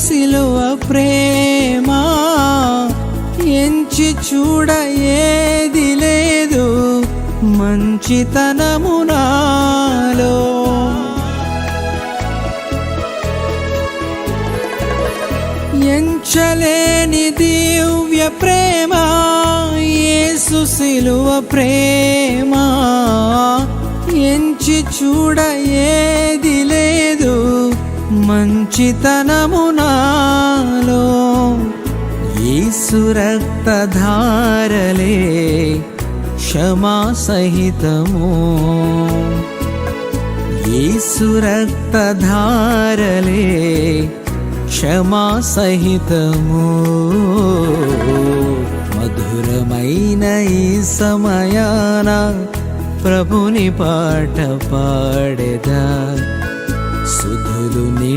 సిలువ ప్రేమ ఎంచి చూడ ఏది లేదు మంచితనము నాలో. ఎంచలేని దివ్య ప్రేమ యేసు సిలువ ప్రేమ ఎంచి చూడ ఏది లేదు మంచితనము నాలో. యేసు రక్తధారలే క్షమా సహితము, యేసు రక్తధారలే క్షమా సహితము. మధురమైన ఈ సమయాన ప్రభుని పాట పాడెదా, సుధులు నిండి